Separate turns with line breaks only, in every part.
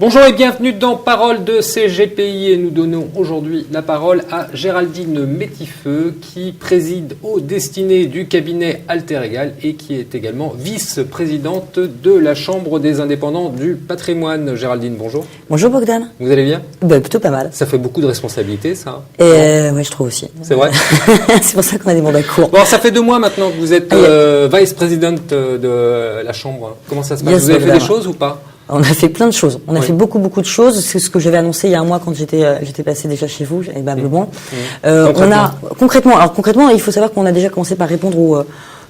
Bonjour et bienvenue dans Parole de CGPI et nous donnons aujourd'hui la parole à Géraldine Métifeux qui préside aux destinées du cabinet Alter Egal et qui est également vice-présidente de la Chambre des indépendants du patrimoine. Géraldine, bonjour.
Bonjour Bogdan.
Vous allez bien ?
Plutôt pas mal.
Ça fait beaucoup de responsabilités ça.
Oui, je trouve aussi.
C'est vrai.
C'est pour ça qu'on a des mandats courts.
Bon, ça fait 2 mois maintenant que vous êtes vice-présidente de la Chambre. Comment ça se passe ? Vous avez fait des choses ou pas ?
On a fait plein de choses. On a fait beaucoup de choses. C'est ce que j'avais annoncé il y a un mois quand j'étais passé déjà chez vous, aimablement. On a concrètement, il faut savoir qu'on a déjà commencé par répondre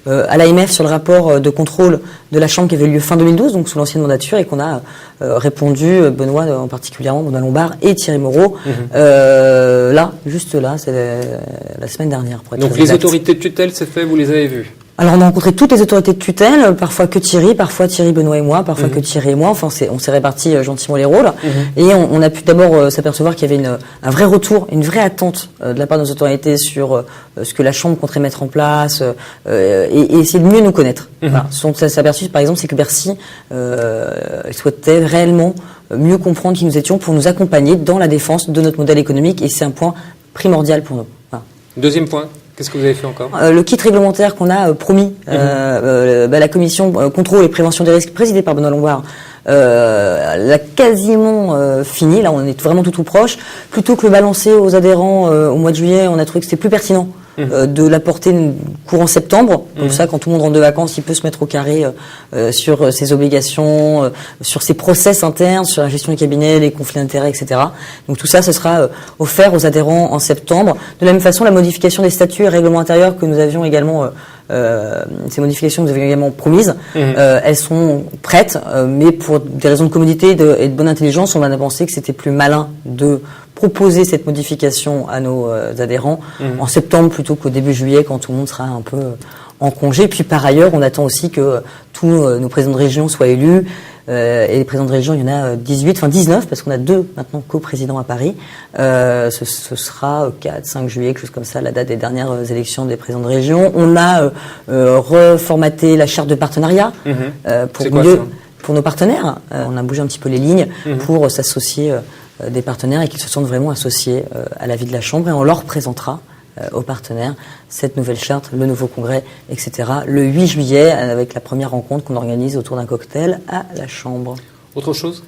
à l'AMF sur le rapport de contrôle de la Chambre qui avait eu lieu fin 2012, donc sous l'ancienne mandature, et qu'on a répondu, Benoît en particulièrement, Benoît Lombard et Thierry Moreau, c'est la semaine dernière.
Donc les autorités de tutelle, c'est fait, vous les avez vues ?
Alors on a rencontré toutes les autorités de tutelle, parfois Thierry, Benoît et moi, parfois que Thierry et moi. Enfin, on s'est répartis gentiment les rôles. Et on a pu d'abord s'apercevoir qu'il y avait un vrai retour, une vraie attente de la part de nos autorités sur ce que la Chambre compterait mettre en place et essayer de mieux nous connaître. Voilà. Ce dont on s'est aperçu, par exemple, c'est que Bercy souhaitait réellement mieux comprendre qui nous étions pour nous accompagner dans la défense de notre modèle économique, et c'est un point primordial pour nous. Voilà.
Deuxième point. Qu'est-ce que vous avez fait encore ?
Le kit réglementaire qu'on a promis, la commission contrôle et prévention des risques présidée par Benoît Lombard, l'a quasiment fini. Là, on est vraiment tout proche. Plutôt que le balancer aux adhérents au mois de juillet, on a trouvé que c'était plus pertinent de l'apporter courant septembre. Comme ça, quand tout le monde rentre de vacances, il peut se mettre au carré sur ses obligations, sur ses process internes, sur la gestion du cabinet, les conflits d'intérêts, etc. Donc tout ça, ce sera offert aux adhérents en septembre. De la même façon, la modification des statuts et règlements intérieurs que nous avions également ces modifications que nous avions également promises, elles sont prêtes, mais pour des raisons de commodité et de bonne intelligence, on a pensé que c'était plus malin de proposer cette modification à nos adhérents en septembre plutôt qu'au début juillet, quand tout le monde sera un peu en congé. Puis par ailleurs, on attend aussi que tous nos présidents de région soient élus. Et les présidents de région, il y en a 19, parce qu'on a 2 maintenant co-présidents à Paris. Ce sera 4-5 juillet, quelque chose comme ça, la date des dernières élections des présidents de région. On a reformaté la charte de partenariat pour nos partenaires. On a bougé un petit peu les lignes pour s'associer des partenaires et qu'ils se sentent vraiment associés à la vie de la Chambre, et on leur présentera aux partenaires cette nouvelle charte, le nouveau congrès, etc. le 8 juillet, avec la première rencontre qu'on organise autour d'un cocktail à la Chambre.
Autre chose ?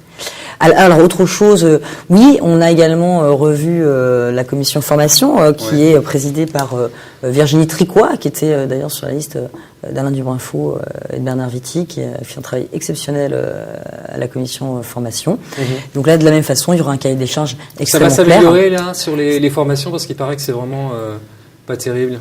Alors, autre chose, oui, on a également revu la commission formation qui est présidée par Virginie Tricois, qui était d'ailleurs sur la liste d'Alain Dubrunfaut et de Bernard Vitti, qui a fait un travail exceptionnel à la commission formation. Donc là, de la même façon, il y aura un cahier des charges extrêmement clair.
Ça va s'améliorer là sur les formations, parce qu'il paraît que c'est vraiment pas terrible.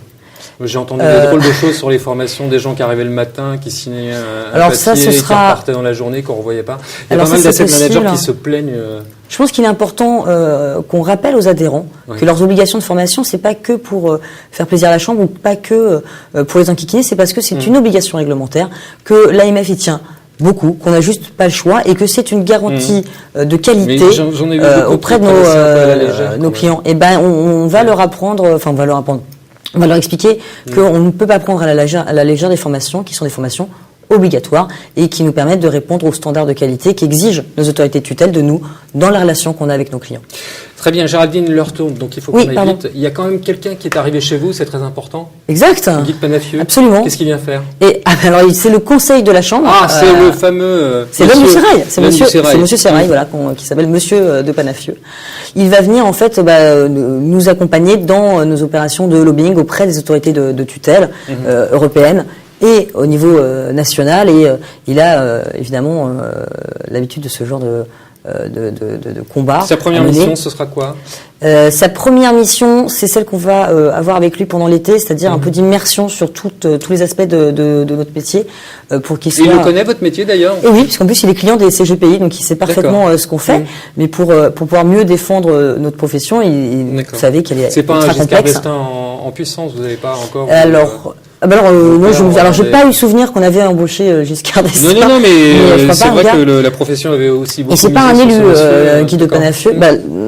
J'ai entendu des drôles de choses sur les formations, des gens qui arrivaient le matin, qui signaient un papier, qui repartaient dans la journée, qu'on ne revoyait pas. Il y a pas mal d'asset managers qui se plaignent.
Je pense qu'il est important qu'on rappelle aux adhérents que leurs obligations de formation, c'est pas que pour faire plaisir à la Chambre, ou pas que pour les enquiquiner, c'est parce que c'est une obligation réglementaire, que l'AMF y tient beaucoup, qu'on n'a juste pas le choix, et que c'est une garantie de qualité auprès de nos clients. Et ben, on va leur apprendre, on va leur expliquer qu'on ne peut pas prendre à la légère des formations qui sont des formations obligatoires et qui nous permettent de répondre aux standards de qualité qu'exigent nos autorités de tutelle de nous dans la relation qu'on a avec nos clients.
Très bien, Géraldine, l'heure tourne, donc il faut qu'on aille vite. Il y a quand même quelqu'un qui est arrivé chez vous, c'est très important.
Exact.
Guy de Panafieux.
Absolument.
Qu'est-ce qu'il vient faire ?
Alors, c'est le conseil de la Chambre.
Ah, c'est le fameux...
C'est l'homme du sérail. C'est monsieur Sérail, voilà, qui s'appelle Monsieur de Panafieux. Il va venir, en fait, nous accompagner dans nos opérations de lobbying auprès des autorités de tutelle européennes et au niveau national. Et il a évidemment l'habitude de ce genre de combat.
Sa première mission, ce sera quoi ?
Sa première mission, c'est celle qu'on va avoir avec lui pendant l'été, c'est-à-dire un peu d'immersion sur tous les aspects de notre métier, pour qu'il soit...
Il le connaît, votre métier, d'ailleurs ?
Et oui, puisqu'en plus, il est client des CGPI, donc il sait parfaitement ce qu'on fait. Mais pour pouvoir mieux défendre notre profession, vous savez qu'elle est
c'est pas
ultra
un Giscard
complexe.
d'Estaing en puissance, vous n'avez pas encore...
Alors, Ah bah alors, non,
Alors,
j'ai pas eu souvenir qu'on avait embauché Giscard d'Estaing.
Non, mais c'est vrai
que
la profession avait aussi beaucoup.
Et c'est pas un élu, Guy de
D'accord.
Panafieux.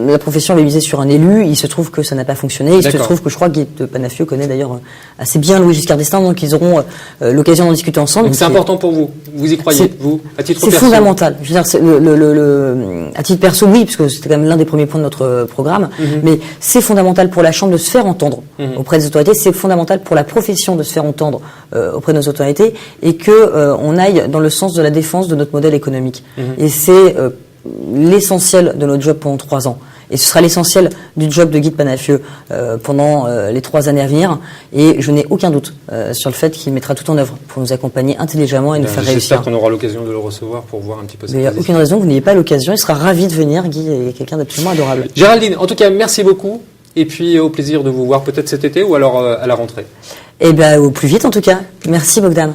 La profession avait misé sur un élu. Il se trouve que ça n'a pas fonctionné. Il se trouve que je crois que Guy de Panafieux connaît d'ailleurs assez bien Louis Giscard d'Estaing, donc ils auront l'occasion d'en discuter ensemble.
Donc c'est important pour vous. Vous y croyez, vous, à titre perso?
C'est fondamental. Je veux dire, à titre perso, oui, parce que c'était quand même l'un des premiers points de notre programme. Mais c'est fondamental pour la Chambre de se faire entendre auprès des autorités. C'est fondamental pour la profession de se faire entendre auprès de nos autorités et que on aille dans le sens de la défense de notre modèle économique. Et c'est l'essentiel de notre job pendant 3 ans. Et ce sera l'essentiel du job de Guy de Panafieux pendant les 3 années à venir. Et je n'ai aucun doute sur le fait qu'il mettra tout en œuvre pour nous accompagner intelligemment et nous faire réussir.
J'espère qu'on aura l'occasion de le recevoir pour voir un petit peu ça.
Il n'y a aucune raison que vous n'ayez pas l'occasion. Il sera ravi de venir. Guy est quelqu'un d'absolument adorable.
Géraldine, en tout cas, merci beaucoup. Et puis au plaisir de vous voir peut-être cet été ou alors à la rentrée.
Eh bien, au plus vite en tout cas. Merci Bogdan.